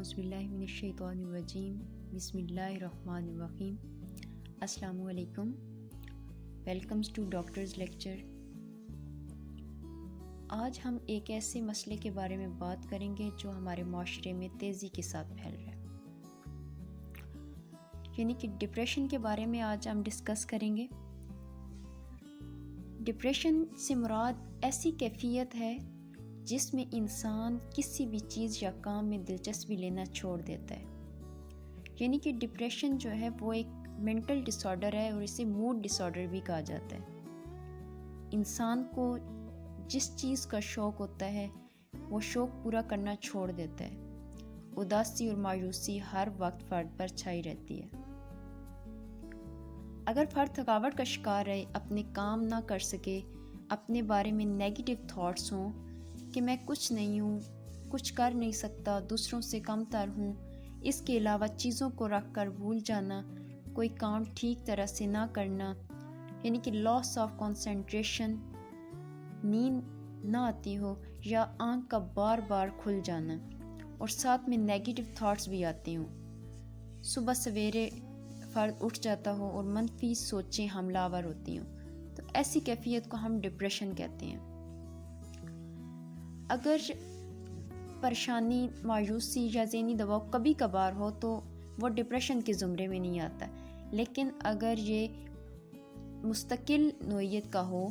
اعوذ باللہ من الشیطان الرجیم بسم اللہ الرحمن الرحیم۔ السلام علیکم، ویلکمز ٹو ڈاکٹرز لیکچر۔ آج ہم ایک ایسے مسئلے کے بارے میں بات کریں گے جو ہمارے معاشرے میں تیزی کے ساتھ پھیل رہا ہے، یعنی کہ ڈپریشن کے بارے میں آج ہم ڈسکس کریں گے۔ ڈپریشن سے مراد ایسی کیفیت ہے جس میں انسان کسی بھی چیز یا کام میں دلچسپی لینا چھوڑ دیتا ہے، یعنی کہ ڈپریشن جو ہے وہ ایک مینٹل ڈس آرڈر ہے اور اسے موڈ ڈس آرڈر بھی کہا جاتا ہے۔ انسان کو جس چیز کا شوق ہوتا ہے وہ شوق پورا کرنا چھوڑ دیتا ہے۔ اداسی اور مایوسی ہر وقت فرد پر چھائی رہتی ہے۔ اگر فرد تھکاوٹ کا شکار رہے، اپنے کام نہ کر سکے، اپنے بارے میں نیگیٹو تھاٹس ہوں کہ میں کچھ نہیں ہوں، کچھ کر نہیں سکتا، دوسروں سے کم تر ہوں، اس کے علاوہ چیزوں کو رکھ کر بھول جانا، کوئی کام ٹھیک طرح سے نہ کرنا، یعنی کہ لاس آف کنسنٹریشن، نیند نہ آتی ہو یا آنکھ کا بار بار کھل جانا اور ساتھ میں نیگیٹو تھاٹس بھی آتے ہوں، صبح سویرے فرد اٹھ جاتا ہو اور منفی سوچیں حملہ آور ہوتی ہوں، تو ایسی کیفیت کو ہم ڈپریشن کہتے ہیں۔ اگر پریشانی، مایوسی یا ذہنی دباؤ کبھی کبھار ہو تو وہ ڈپریشن کے زمرے میں نہیں آتا، لیکن اگر یہ مستقل نوعیت کا ہو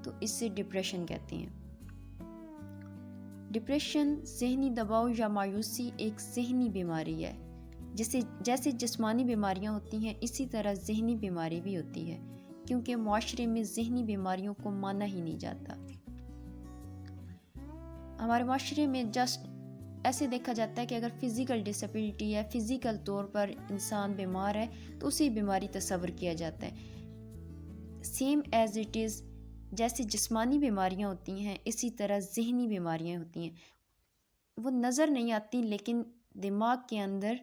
تو اسے ڈپریشن کہتے ہیں۔ ڈپریشن، ذہنی دباؤ یا مایوسی ایک ذہنی بیماری ہے، جیسے جسمانی بیماریاں ہوتی ہیں اسی طرح ذہنی بیماری بھی ہوتی ہے، کیونکہ معاشرے میں ذہنی بیماریوں کو مانا ہی نہیں جاتا۔ ہمارے معاشرے میں جسٹ ایسے دیکھا جاتا ہے کہ اگر فزیکل ڈسیبلٹی ہے، فزیکل طور پر انسان بیمار ہے تو اسی بیماری تصور کیا جاتا ہے۔ سیم ایز اٹ از، جیسے جسمانی بیماریاں ہوتی ہیں اسی طرح ذہنی بیماریاں ہوتی ہیں، وہ نظر نہیں آتی لیکن دماغ کے اندر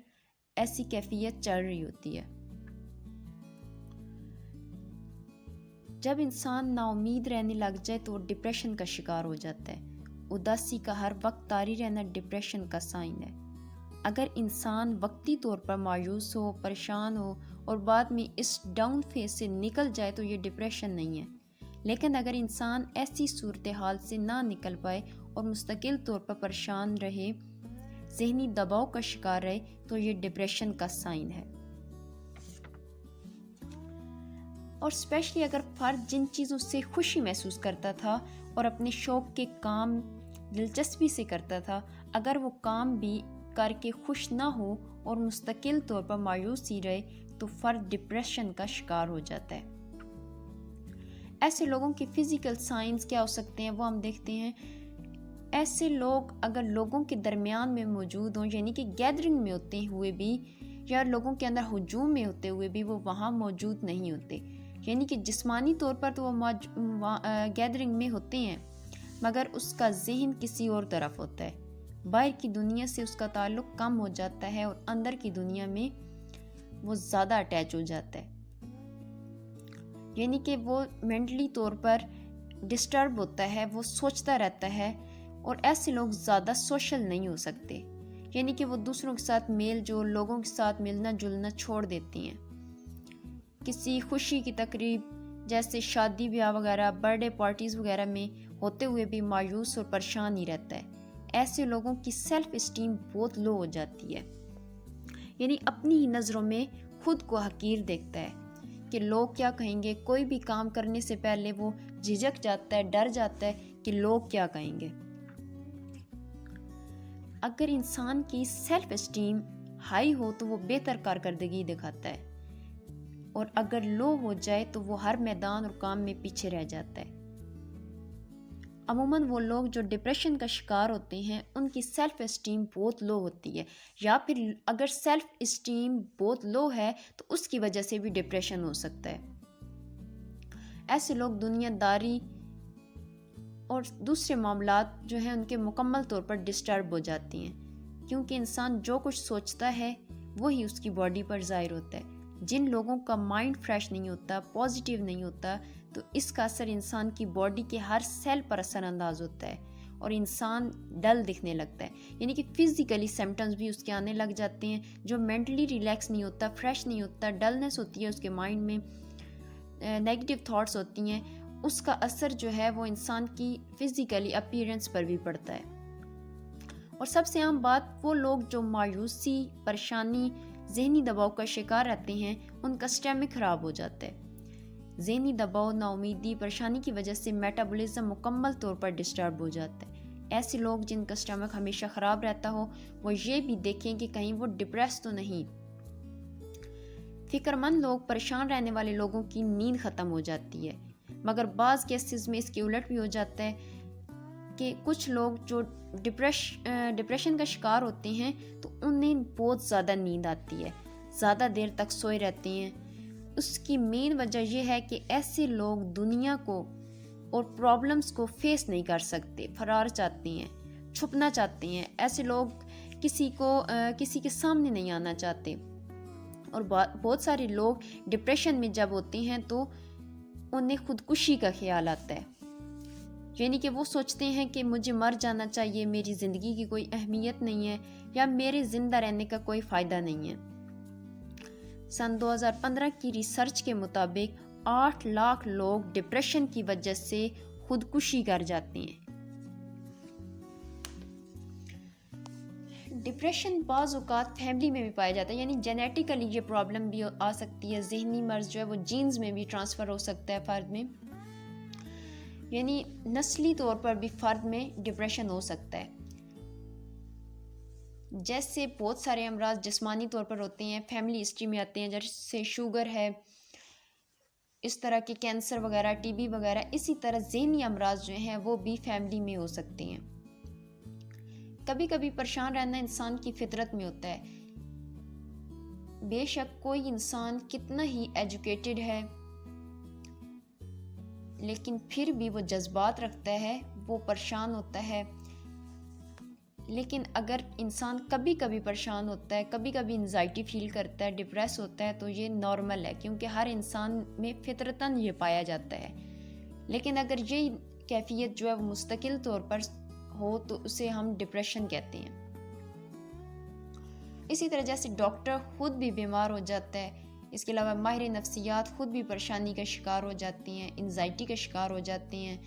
ایسی کیفیت چل رہی ہوتی ہے۔ جب انسان نا امید رہنے لگ جائے تو وہ ڈپریشن کا شکار ہو جاتا ہے۔ اداسی کا ہر وقت طاری رہنا ڈپریشن کا سائن ہے۔ اگر انسان وقتی طور پر مایوس ہو، پریشان ہو اور بعد میں اس ڈاؤن فیز سے نکل جائے تو یہ ڈپریشن نہیں ہے، لیکن اگر انسان ایسی صورتحال سے نہ نکل پائے اور مستقل طور پر پریشان رہے، ذہنی دباؤ کا شکار رہے تو یہ ڈپریشن کا سائن ہے۔ اور اسپیشلی اگر فرد جن چیزوں سے خوشی محسوس کرتا تھا اور اپنے شوق کے کام دلچسپی سے کرتا تھا، اگر وہ کام بھی کر کے خوش نہ ہو اور مستقل طور پر مایوس ہی رہے تو فرد ڈپریشن کا شکار ہو جاتا ہے۔ ایسے لوگوں کے فزیکل سائنز کیا ہو سکتے ہیں وہ ہم دیکھتے ہیں۔ ایسے لوگ اگر لوگوں کے درمیان میں موجود ہوں، یعنی کہ گیدرنگ میں ہوتے ہوئے بھی یا لوگوں کے اندر ہجوم میں ہوتے ہوئے بھی وہ وہاں موجود نہیں ہوتے، یعنی کہ جسمانی طور پر تو وہ گیدرنگ میں ہوتے ہیں مگر اس کا ذہن کسی اور طرف ہوتا ہے، باہر کی دنیا سے اس کا تعلق کم ہو جاتا ہے اور اندر کی دنیا میں وہ زیادہ اٹیچ ہو جاتا ہے، یعنی کہ وہ مینٹلی طور پر ڈسٹرب ہوتا ہے، وہ سوچتا رہتا ہے، اور ایسے لوگ زیادہ سوشل نہیں ہو سکتے، یعنی کہ وہ دوسروں کے ساتھ میل جول، لوگوں کے ساتھ ملنا جلنا چھوڑ دیتی ہیں۔ کسی خوشی کی تقریب جیسے شادی بیاہ وغیرہ، برتھ ڈے پارٹیز وغیرہ میں ہوتے ہوئے بھی مایوس اور پریشان ہی رہتا ہے۔ ایسے لوگوں کی سیلف اسٹیم بہت لو ہو جاتی ہے، یعنی اپنی ہی نظروں میں خود کو حقیر دیکھتا ہے کہ لوگ کیا کہیں گے۔ کوئی بھی کام کرنے سے پہلے وہ جھجک جاتا ہے، ڈر جاتا ہے کہ لوگ کیا کہیں گے۔ اگر انسان کی سیلف اسٹیم ہائی ہو تو وہ بہتر کارکردگی دکھاتا ہے، اور اگر لو ہو جائے تو وہ ہر میدان اور کام میں پیچھے رہ جاتا ہے۔ عموماً وہ لوگ جو ڈپریشن کا شکار ہوتے ہیں ان کی سیلف اسٹیم بہت لو ہوتی ہے، یا پھر اگر سیلف اسٹیم بہت لو ہے تو اس کی وجہ سے بھی ڈپریشن ہو سکتا ہے۔ ایسے لوگ دنیا داری اور دوسرے معاملات جو ہیں ان کے مکمل طور پر ڈسٹرب ہو جاتی ہیں، کیونکہ انسان جو کچھ سوچتا ہے وہی اس کی باڈی پر ظاہر ہوتا ہے۔ جن لوگوں کا مائنڈ فریش نہیں ہوتا، پازیٹیو نہیں ہوتا، تو اس کا اثر انسان کی باڈی کے ہر سیل پر اثر انداز ہوتا ہے، اور انسان ڈل دکھنے لگتا ہے، یعنی کہ فزیکلی سمٹمز بھی اس کے آنے لگ جاتے ہیں. جو مینٹلی ریلیکس نہیں ہوتا، فریش نہیں ہوتا، ڈلنس ہوتی ہے اس کے مائنڈ میں، نیگیٹو تھاٹس ہوتی ہیں، اس کا اثر جو ہے وہ انسان کی فزیکلی اپیرنس پر بھی پڑتا ہے. اور سب سے عام بات، وہ لوگ جو مایوسی، پریشانی، ذہنی دباؤ کا شکار رہتے ہیں ان کا اسٹیمک خراب ہو جاتا ہے. ذہنی دباؤ، نا امیدی، پریشانی کی وجہ سے میٹابولزم مکمل طور پر ڈسٹرب ہو جاتا ہے. ایسے لوگ جن کا اسٹمک ہمیشہ خراب رہتا ہو وہ یہ بھی دیکھیں کہ کہیں وہ ڈپریس تو نہیں. فکر مند لوگ، پریشان رہنے والے لوگوں کی نیند ختم ہو جاتی ہے. مگر بعض کیسز میں اس کے الٹ بھی ہو جاتا ہے کہ کچھ لوگ جو ڈپریشن کا شکار ہوتے ہیں تو انہیں بہت زیادہ نیند آتی ہے، زیادہ دیر تک سوئے رہتے ہیں. اس کی مین وجہ یہ ہے کہ ایسے لوگ دنیا کو اور پرابلمس کو فیس نہیں کر سکتے، فرار چاہتے ہیں، چھپنا چاہتے ہیں. ایسے لوگ کسی کے سامنے نہیں آنا چاہتے. اور بہت سارے لوگ ڈپریشن میں جب ہوتے ہیں تو انہیں خودکشی کا خیال آتا ہے، یعنی کہ وہ سوچتے ہیں کہ مجھے مر جانا چاہیے، میری زندگی کی کوئی اہمیت نہیں ہے، یا میرے زندہ رہنے کا کوئی فائدہ نہیں ہے. سن 2015 کی ریسرچ کے مطابق 8 لاکھ لوگ ڈپریشن کی وجہ سے خودکشی کر جاتے ہیں. ڈپریشن بعض اوقات فیملی میں بھی پایا جاتا ہے، یعنی جینیٹیکلی یہ پرابلم بھی آ سکتی ہے. ذہنی مرض جو ہے وہ جینز میں بھی ٹرانسفر ہو سکتا ہے فرد میں، یعنی نسلی طور پر بھی فرد میں ڈپریشن ہو سکتا ہے. جیسے بہت سارے امراض جسمانی طور پر ہوتے ہیں، فیملی ہسٹری میں آتے ہیں، جیسے شوگر ہے، اس طرح کے کینسر وغیرہ، ٹی بی وغیرہ. اسی طرح ذہنی امراض جو ہیں وہ بھی فیملی میں ہو سکتے ہیں. کبھی کبھی پریشان رہنا انسان کی فطرت میں ہوتا ہے. بے شک کوئی انسان کتنا ہی ایجوکیٹڈ ہے لیکن پھر بھی وہ جذبات رکھتا ہے، وہ پریشان ہوتا ہے. لیکن اگر انسان کبھی کبھی پریشان ہوتا ہے، کبھی کبھی انزائٹی فیل کرتا ہے، ڈپریس ہوتا ہے، تو یہ نارمل ہے، کیونکہ ہر انسان میں فطرتاً یہ پایا جاتا ہے. لیکن اگر یہ کیفیت جو ہے وہ مستقل طور پر ہو تو اسے ہم ڈپریشن کہتے ہیں. اسی طرح جیسے ڈاکٹر خود بھی بیمار ہو جاتا ہے، اس کے علاوہ ماہر نفسیات خود بھی پریشانی کا شکار ہو جاتی ہیں، انزائٹی کا شکار ہو جاتے ہیں.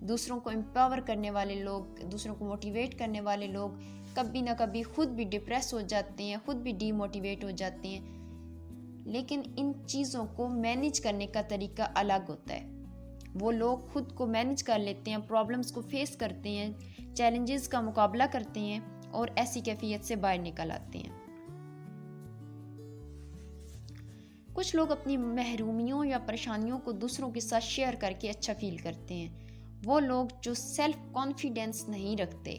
دوسروں کو امپاور کرنے والے لوگ، دوسروں کو موٹیویٹ کرنے والے لوگ کبھی نہ کبھی خود بھی ڈپریس ہو جاتے ہیں، خود بھی ڈی موٹیویٹ ہو جاتے ہیں. لیکن ان چیزوں کو مینیج کرنے کا طریقہ الگ ہوتا ہے. وہ لوگ خود کو مینیج کر لیتے ہیں، پرابلمس کو فیس کرتے ہیں، چیلنجز کا مقابلہ کرتے ہیں اور ایسی کیفیت سے باہر نکل آتے ہیں. کچھ لوگ اپنی محرومیوں یا پریشانیوں کو دوسروں کے ساتھ شیئر کر کے اچھا فیل کرتے ہیں. وہ لوگ جو سیلف کانفیڈنس نہیں رکھتے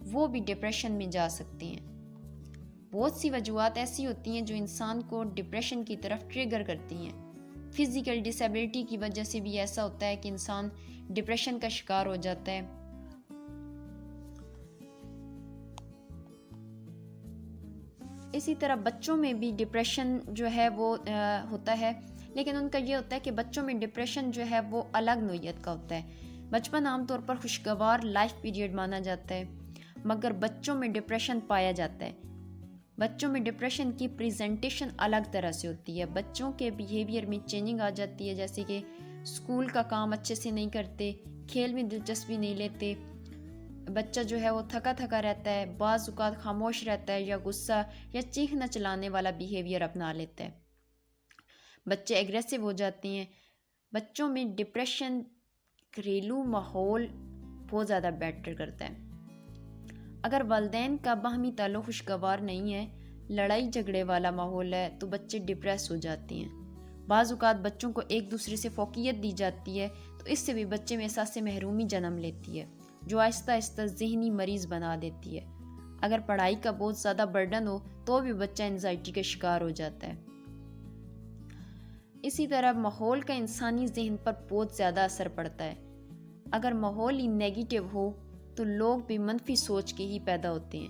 وہ بھی ڈپریشن میں جا سکتے ہیں. بہت سی وجوہات ایسی ہوتی ہیں جو انسان کو ڈپریشن کی طرف ٹریگر کرتی ہیں. فزیکل ڈسیبلٹی کی وجہ سے بھی ایسا ہوتا ہے کہ انسان ڈپریشن کا شکار ہو جاتا ہے. اسی طرح بچوں میں بھی ڈپریشن جو ہے وہ ہوتا ہے، لیکن ان کا یہ ہوتا ہے کہ بچوں میں ڈپریشن جو ہے وہ الگ نوعیت کا ہوتا ہے. بچپن عام طور پر خوشگوار لائف پیریڈ مانا جاتا ہے، مگر بچوں میں ڈپریشن پایا جاتا ہے. بچوں میں ڈپریشن کی پریزنٹیشن الگ طرح سے ہوتی ہے. بچوں کے بیہیویئر میں چینجنگ آ جاتی ہے، جیسے کہ اسکول کا کام اچھے سے نہیں کرتے، کھیل میں دلچسپی نہیں لیتے، بچہ جو ہے وہ تھکا تھکا رہتا ہے، بعض اوقات خاموش رہتا ہے یا غصہ یا چیخنا چلانے والا بیہیویئر اپنا لیتا ہے. بچے ایگریسو ہو جاتے ہیں. بچوں میں ڈپریشن گھریلو ماحول بہت زیادہ بیٹر کرتا ہے. اگر والدین کا باہمی تعلق خوشگوار نہیں ہے، لڑائی جھگڑے والا ماحول ہے، تو بچے ڈپریس ہو جاتے ہیں. بعض اوقات بچوں کو ایک دوسرے سے فوقیت دی جاتی ہے تو اس سے بھی بچے میں احساس محرومی جنم لیتی ہے، جو آہستہ آہستہ ذہنی مریض بنا دیتی ہے. اگر پڑھائی کا بہت زیادہ برڈن ہو تو بھی بچہ انزائٹی کا شکار ہو جاتا ہے. اسی طرح ماحول کا انسانی ذہن پر بہت زیادہ اثر پڑتا ہے. اگر ماحول ہی نیگیٹو ہو تو لوگ بھی منفی سوچ کے ہی پیدا ہوتے ہیں.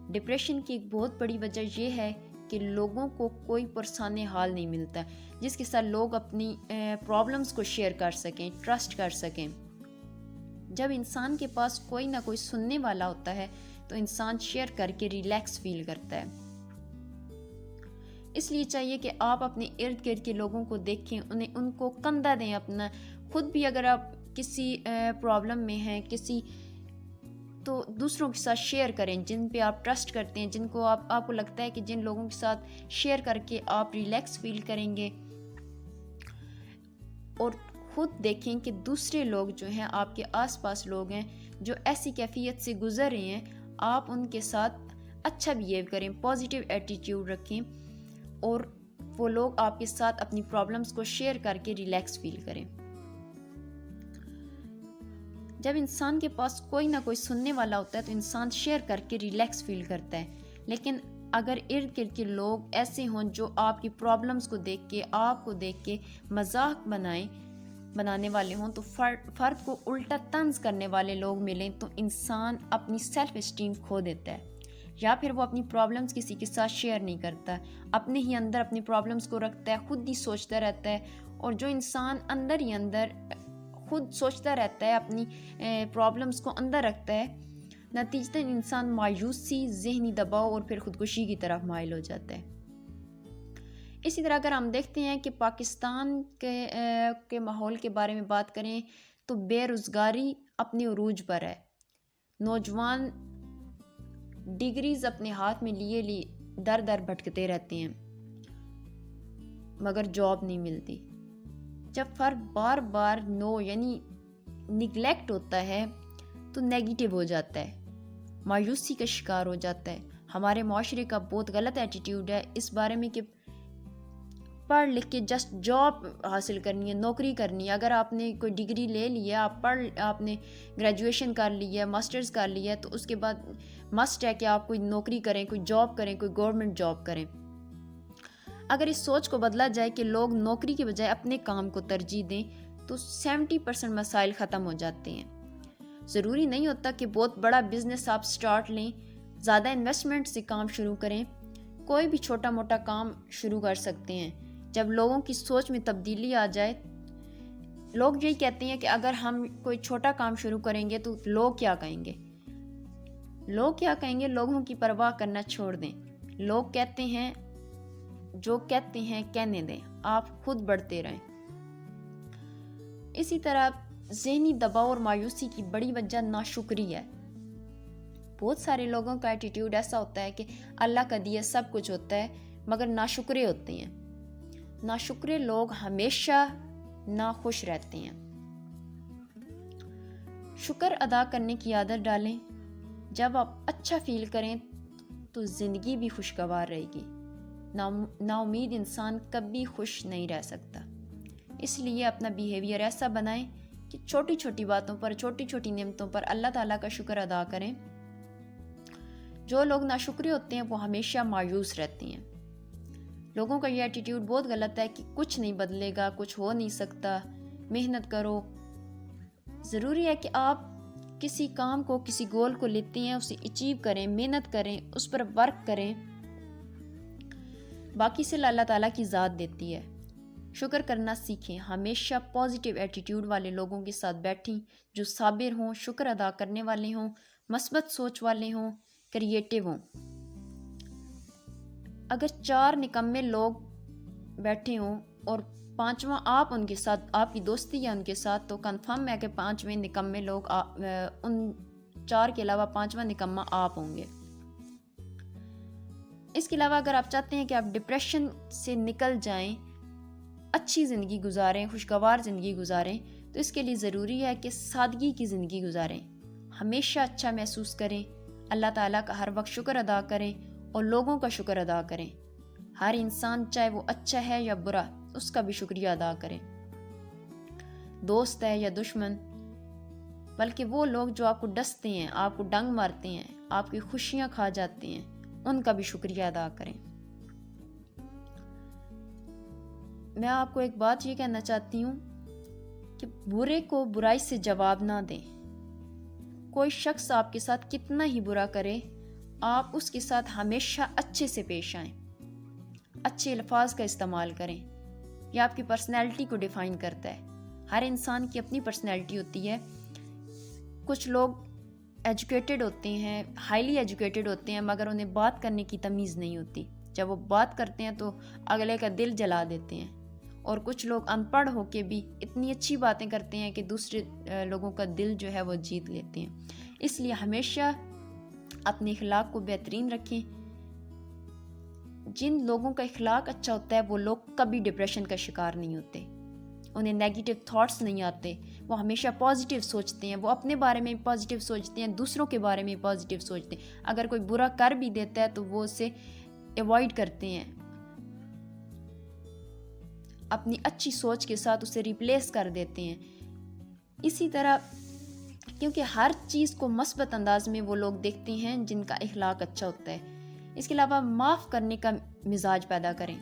ڈپریشن کی ایک بہت بڑی وجہ یہ ہے کہ لوگوں کو کوئی پرسان حال نہیں ملتا جس کے ساتھ لوگ اپنی پرابلمس کو شیئر کر سکیں، ٹرسٹ کر سکیں. جب انسان کے پاس کوئی نہ کوئی سننے والا ہوتا ہے تو انسان شیئر کر کے ریلیکس فیل کرتا ہے۔ اس لیے چاہیے کہ آپ اپنے ارد گرد کے لوگوں کو دیکھیں، ان کو کندھا دیں اپنا۔ خود بھی اگر آپ کسی پرابلم میں ہیں تو دوسروں کے ساتھ شیئر کریں، جن پہ آپ ٹرسٹ کرتے ہیں، جن کو آپ کو لگتا ہے کہ جن لوگوں کے ساتھ شیئر کر کے آپ ریلیکس فیل کریں گے۔ اور خود دیکھیں کہ دوسرے لوگ جو ہیں، آپ کے آس پاس لوگ ہیں جو ایسی کیفیت سے گزر رہے ہیں، آپ ان کے ساتھ اچھا بیہیو کریں، پازیٹیو ایٹیٹیوڈ رکھیں، اور وہ لوگ آپ کے ساتھ اپنی پرابلمس کو شیئر کر کے ریلیکس فیل کریں۔ جب انسان کے پاس کوئی نہ کوئی سننے والا ہوتا ہے تو انسان شیئر کر کے ریلیکس فیل کرتا ہے، لیکن اگر ارد گرد کے لوگ ایسے ہوں جو آپ کی پرابلمس کو دیکھ کے، آپ کو دیکھ کے مذاق بنانے والے ہوں، تو فرد کو الٹا طنز کرنے والے لوگ ملیں تو انسان اپنی سیلف اسٹیم کھو دیتا ہے، یا پھر وہ اپنی پرابلمس کسی کے ساتھ شیئر نہیں کرتا، اپنے ہی اندر اپنی پرابلمس کو رکھتا ہے، خود ہی سوچتا رہتا ہے۔ اور جو انسان اندر ہی اندر خود سوچتا رہتا ہے، اپنی پرابلمس کو اندر رکھتا ہے، نتیجتاً انسان مایوسی، ذہنی دباؤ اور پھر خودکشی کی طرف مائل ہو جاتا ہے۔ اسی طرح اگر ہم دیکھتے ہیں کہ پاکستان کے ماحول کے بارے میں بات کریں تو بے روزگاری اپنے عروج پر ہے۔ نوجوان ڈگریز اپنے ہاتھ میں لیے در در بھٹکتے رہتے ہیں مگر جاب نہیں ملتی۔ جب فرد بار بار یعنی نگلیکٹ ہوتا ہے تو نیگیٹو ہو جاتا ہے، مایوسی کا شکار ہو جاتا ہے۔ ہمارے معاشرے کا بہت غلط ایٹیٹیوڈ ہے اس بارے میں کہ پڑھ لکھ کے جسٹ جاب حاصل کرنی ہے، نوکری کرنی ہے۔ اگر آپ نے کوئی ڈگری لے لی ہے، آپ نے گریجویشن کر لی ہے، ماسٹرز کر لی ہے، تو اس کے بعد مسٹ ہے کہ آپ کوئی نوکری کریں، کوئی جاب کریں، کوئی گورنمنٹ جاب کریں۔ اگر اس سوچ کو بدلا جائے کہ لوگ نوکری کے بجائے اپنے کام کو ترجیح دیں تو 70% مسائل ختم ہو جاتے ہیں۔ ضروری نہیں ہوتا کہ بہت بڑا بزنس آپ سٹارٹ لیں، زیادہ انویسٹمنٹ سے کام شروع کریں، کوئی بھی چھوٹا موٹا کام شروع کر سکتے ہیں۔ جب لوگوں کی سوچ میں تبدیلی آ جائے، لوگ یہی کہتے ہیں کہ اگر ہم کوئی چھوٹا کام شروع کریں گے تو لوگ کیا کہیں گے؟ لوگ کیا کہیں گے؟ لوگوں کی پرواہ کرنا چھوڑ دیں۔ لوگ کہتے ہیں، جو کہتے ہیں کہنے دیں، آپ خود بڑھتے رہیں۔ اسی طرح ذہنی دباؤ اور مایوسی کی بڑی وجہ ناشکری ہے۔ بہت سارے لوگوں کا ایٹیٹیوڈ ایسا ہوتا ہے کہ اللہ کا دیا سب کچھ ہوتا ہے مگر ناشکرے ہوتے ہیں۔ ناشکرے لوگ ہمیشہ ناخوش رہتے ہیں۔ شکر ادا کرنے کی عادت ڈالیں۔ جب آپ اچھا فیل کریں تو زندگی بھی خوشگوار رہے گی۔ نا امید انسان کبھی خوش نہیں رہ سکتا۔ اس لیے اپنا بیہیویئر ایسا بنائیں کہ چھوٹی چھوٹی باتوں پر، چھوٹی چھوٹی نعمتوں پر اللہ تعالیٰ کا شکر ادا کریں۔ جو لوگ ناشکرے ہوتے ہیں وہ ہمیشہ مایوس رہتے ہیں۔ لوگوں کا یہ ایٹیٹیوڈ بہت غلط ہے کہ کچھ نہیں بدلے گا، کچھ ہو نہیں سکتا، محنت کرو۔ ضروری ہے کہ آپ کسی کام کو، کسی گول کو لیتے ہیں، اسے اچیو کریں، محنت کریں، اس پر ورک کریں۔ باقی سے اللہ تعالیٰ کی ذات دیتی ہے۔ شکر کرنا سیکھیں، ہمیشہ پازیٹیو ایٹیٹیوڈ والے لوگوں کے ساتھ بیٹھیں جو صابر ہوں، شکر ادا کرنے والے ہوں، مثبت سوچ والے ہوں، کریٹیو ہوں۔ اگر 4 نکمے لوگ بیٹھے ہوں اور 5واں آپ ان کے ساتھ، آپ کی دوستی ہے ان کے ساتھ، تو کنفرم ہے کہ 5ویں نکمے لوگ ان 4 کے علاوہ 5واں نکمہ آپ ہوں گے۔ اس کے علاوہ اگر آپ چاہتے ہیں کہ آپ ڈپریشن سے نکل جائیں، اچھی زندگی گزاریں، خوشگوار زندگی گزاریں، تو اس کے لیے ضروری ہے کہ سادگی کی زندگی گزاریں، ہمیشہ اچھا محسوس کریں، اللہ تعالیٰ کا ہر وقت شکر ادا کریں اور لوگوں کا شکر ادا کریں۔ ہر انسان چاہے وہ اچھا ہے یا برا، اس کا بھی شکریہ ادا کریں، دوست ہے یا دشمن، بلکہ وہ لوگ جو آپ کو ڈستے ہیں، آپ کو ڈنگ مارتے ہیں، آپ کی خوشیاں کھا جاتے ہیں، ان کا بھی شکریہ ادا کریں۔ میں آپ کو ایک بات یہ کہنا چاہتی ہوں کہ برے کو برائی سے جواب نہ دیں۔ کوئی شخص آپ کے ساتھ کتنا ہی برا کرے، آپ اس کے ساتھ ہمیشہ اچھے سے پیش آئیں، اچھے الفاظ کا استعمال کریں۔ یہ آپ کی پرسنالٹی کو ڈیفائن کرتا ہے۔ ہر انسان کی اپنی پرسنالٹی ہوتی ہے۔ کچھ لوگ ایجوکیٹڈ ہوتے ہیں، ہائیلی ایجوکیٹڈ ہوتے ہیں، مگر انہیں بات کرنے کی تمیز نہیں ہوتی. جب وہ بات کرتے ہیں تو اگلے کا دل جلا دیتے ہیں. اور کچھ لوگ ان پڑھ ہو کے بھی اتنی اچھی باتیں کرتے ہیں کہ دوسرے لوگوں کا دل جو ہے وہ جیت لیتے ہیں. اس لیے ہمیشہ اپنے اخلاق کو بہترین رکھیں. جن لوگوں کا اخلاق اچھا ہوتا ہے وہ لوگ کبھی ڈپریشن کا شکار نہیں ہوتے، انہیں نیگیٹو تھاٹس نہیں آتے، وہ ہمیشہ پازیٹیو سوچتے ہیں. وہ اپنے بارے میں پازیٹیو سوچتے ہیں، دوسروں کے بارے میں پازیٹیو سوچتے ہیں. اگر کوئی برا کر بھی دیتا ہے تو وہ اسے ایوائڈ کرتے ہیں، اپنی اچھی سوچ کے ساتھ اسے ریپلیس کر دیتے ہیں. اسی طرح کیونکہ ہر چیز کو مثبت انداز میں وہ لوگ دیکھتے ہیں جن کا اخلاق اچھا ہوتا ہے. اس کے علاوہ معاف کرنے کا مزاج پیدا کریں.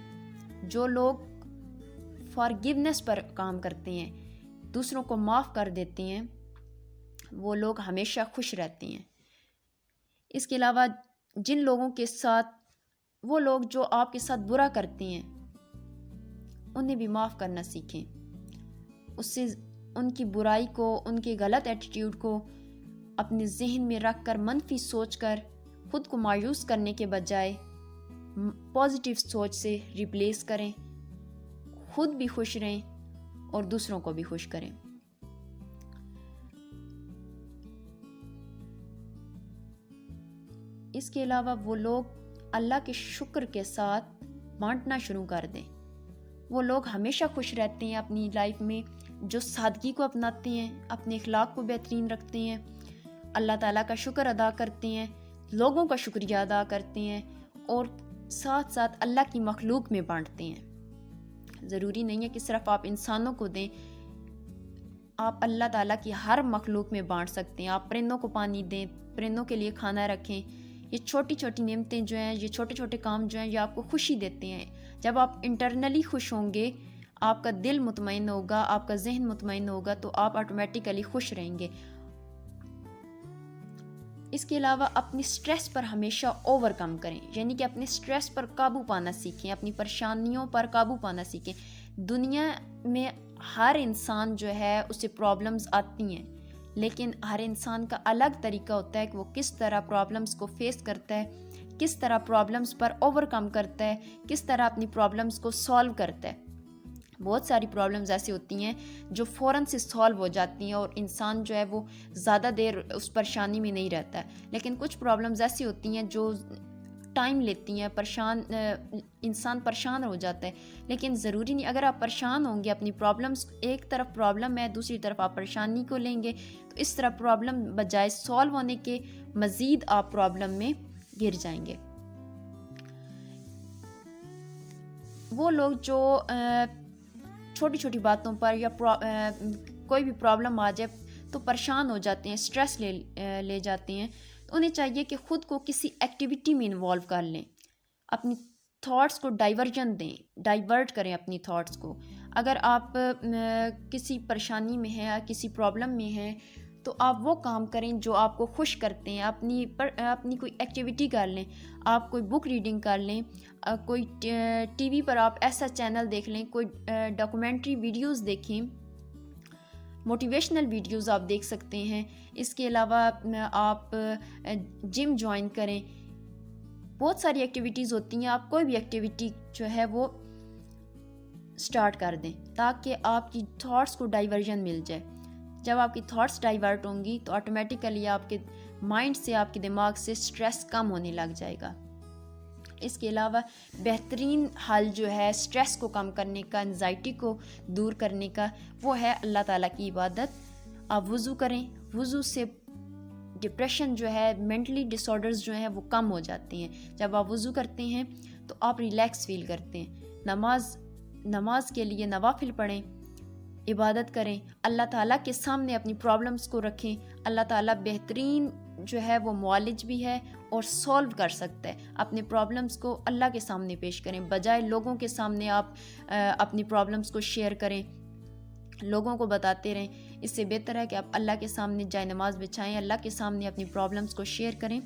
جو لوگ فارگیونیس پر کام کرتے ہیں، دوسروں کو معاف کر دیتے ہیں، وہ لوگ ہمیشہ خوش رہتے ہیں. اس کے علاوہ جن لوگوں کے ساتھ وہ لوگ جو آپ کے ساتھ برا کرتے ہیں انہیں بھی معاف کرنا سیکھیں. اس سے ان کی برائی کو، ان کے غلط ایٹیٹیوڈ کو اپنے ذہن میں رکھ کر منفی سوچ کر خود کو مایوس کرنے کے بجائے پازیٹیو سوچ سے ریپلیس کریں. خود بھی خوش رہیں اور دوسروں کو بھی خوش کریں. اس کے علاوہ وہ لوگ اللہ کے شکر کے ساتھ بانٹنا شروع کر دیں. وہ لوگ ہمیشہ خوش رہتے ہیں اپنی لائف میں جو سادگی کو اپناتے ہیں، اپنے اخلاق کو بہترین رکھتے ہیں، اللہ تعالیٰ کا شکر ادا کرتے ہیں، لوگوں کا شکریہ ادا کرتے ہیں اور ساتھ ساتھ اللہ کی مخلوق میں بانٹتے ہیں. ضروری نہیں ہے کہ صرف آپ انسانوں کو دیں، آپ اللہ تعالیٰ کی ہر مخلوق میں بانٹ سکتے ہیں. آپ پرندوں کو پانی دیں، پرندوں کے لیے کھانا رکھیں. یہ چھوٹی چھوٹی نعمتیں جو ہیں، یہ چھوٹے چھوٹے کام جو ہیں، یہ آپ کو خوشی دیتے ہیں. جب آپ انٹرنلی خوش ہوں گے، آپ کا دل مطمئن ہوگا، آپ کا ذہن مطمئن ہوگا، تو آپ آٹومیٹیکلی خوش رہیں گے. اس کے علاوہ اپنی سٹریس پر ہمیشہ اوور کم کریں، یعنی کہ اپنے سٹریس پر قابو پانا سیکھیں، اپنی پریشانیوں پر قابو پانا سیکھیں. دنیا میں ہر انسان جو ہے اسے پرابلمز آتی ہیں، لیکن ہر انسان کا الگ طریقہ ہوتا ہے کہ وہ کس طرح پرابلمز کو فیس کرتا ہے، کس طرح پرابلمز پر اوور کم کرتا ہے، کس طرح اپنی پرابلمز کو سالو کرتا ہے. بہت ساری پرابلمز ایسی ہوتی ہیں جو فوراً سے سالو ہو جاتی ہیں اور انسان جو ہے وہ زیادہ دیر اس پریشانی میں نہیں رہتا ہے. لیکن کچھ پرابلمز ایسی ہوتی ہیں جو ٹائم لیتی ہیں، انسان پریشان ہو جاتا ہے. لیکن ضروری نہیں، اگر آپ پریشان ہوں گے اپنی پرابلمز، ایک طرف پرابلم ہے دوسری طرف آپ پریشانی کو لیں گے، تو اس طرح پرابلم بجائے سالو ہونے کے مزید آپ پرابلم میں گر جائیں گے. وہ لوگ جو چھوٹی چھوٹی باتوں پر یا کوئی بھی پرابلم آ جائے تو پریشان ہو جاتے ہیں، سٹریس لے جاتے ہیں، تو انہیں چاہیے کہ خود کو کسی ایکٹیویٹی میں انوالو کر لیں. اپنی تھاٹس کو ڈائیورٹ کریں اپنی تھاٹس کو. اگر آپ کسی پریشانی میں ہیں، کسی پرابلم میں ہیں، تو آپ وہ کام کریں جو آپ کو خوش کرتے ہیں. اپنی کوئی ایکٹیویٹی کر لیں، آپ کوئی بک ریڈنگ کر لیں، کوئی ٹی وی پر آپ ایسا چینل دیکھ لیں، کوئی ڈاکومنٹری ویڈیوز دیکھیں، موٹیویشنل ویڈیوز آپ دیکھ سکتے ہیں. اس کے علاوہ آپ جم جوائن کریں. بہت ساری ایکٹیویٹیز ہوتی ہیں، آپ کوئی بھی ایکٹیویٹی جو ہے وہ سٹارٹ کر دیں تاکہ آپ کی تھاٹس کو ڈائیورژن مل جائے. جب آپ کی تھاٹس ڈائیورٹ ہوں گی تو آٹومیٹیکلی آپ کے مائنڈ سے، آپ کے دماغ سے سٹریس کم ہونے لگ جائے گا. اس کے علاوہ بہترین حل جو ہے سٹریس کو کم کرنے کا، انزائٹی کو دور کرنے کا، وہ ہے اللہ تعالیٰ کی عبادت. آپ وضو کریں. وضو سے ڈپریشن جو ہے، مینٹلی ڈس آرڈرز جو ہیں وہ کم ہو جاتے ہیں. جب آپ وضو کرتے ہیں تو آپ ریلیکس فیل کرتے ہیں. نماز کے لیے نوافل پڑھیں، عبادت کریں، اللہ تعالیٰ کے سامنے اپنی پرابلمز کو رکھیں. اللہ تعالیٰ بہترین جو ہے وہ معالج بھی ہے اور سولو کر سکتا ہے. اپنے پرابلمز کو اللہ کے سامنے پیش کریں، بجائے لوگوں کے سامنے آپ اپنی پرابلمز کو شیئر کریں، لوگوں کو بتاتے رہیں. اس سے بہتر ہے کہ آپ اللہ کے سامنے جائے نماز بچھائیں، اللہ کے سامنے اپنی پرابلمز کو شیئر کریں.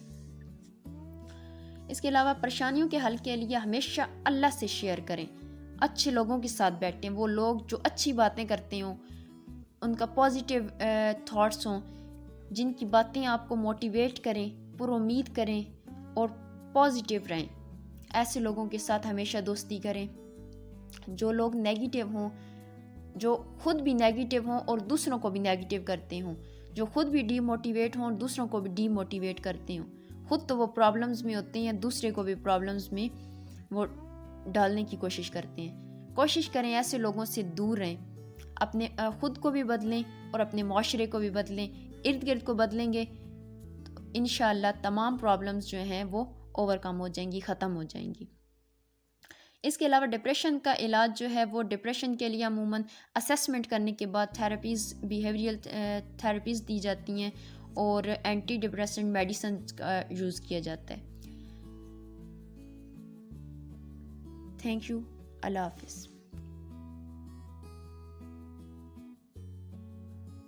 اس کے علاوہ پریشانیوں کے حل کے لیے ہمیشہ اللہ سے شیئر کریں. اچھے لوگوں کے ساتھ بیٹھیں، وہ لوگ جو اچھی باتیں کرتے ہوں، ان کا پازیٹیو تھاٹس ہوں، جن کی باتیں آپ کو موٹیویٹ کریں، پر امید کریں اور پازیٹیو رہیں۔ ایسے لوگوں کے ساتھ ہمیشہ دوستی کریں۔ جو لوگ نیگیٹیو ہوں، جو خود بھی نیگیٹیو ہوں اور دوسروں کو بھی نیگیٹیو کرتے ہوں، جو خود بھی ڈی موٹیویٹ ہوں اور دوسروں کو بھی ڈی موٹیویٹ کرتے ہوں، خود تو وہ پرابلمز میں ہوتے ہیں، دوسرے کو بھی پرابلمز میں وہ ڈالنے کی کوشش کرتے ہیں۔ کوشش کریں ایسے لوگوں سے دور رہیں، اپنے خود کو بھی بدلیں اور اپنے معاشرے کو بھی بدلیں۔ ارد گرد کو بدلیں گے تو انشاءاللہ تمام پرابلمز جو ہیں وہ اوور کم ہو جائیں گی، ختم ہو جائیں گی۔ اس کے علاوہ ڈپریشن کا علاج جو ہے وہ ڈپریشن کے لیے عموماً اسیسمنٹ کرنے کے بعد تھراپیز، بیہیویئرل تھراپیز دی جاتی ہیں اور اینٹی ڈپریسنٹ میڈیسن کا یوز کیا جاتا ہے۔ تھینک یو، اللہ حافظ۔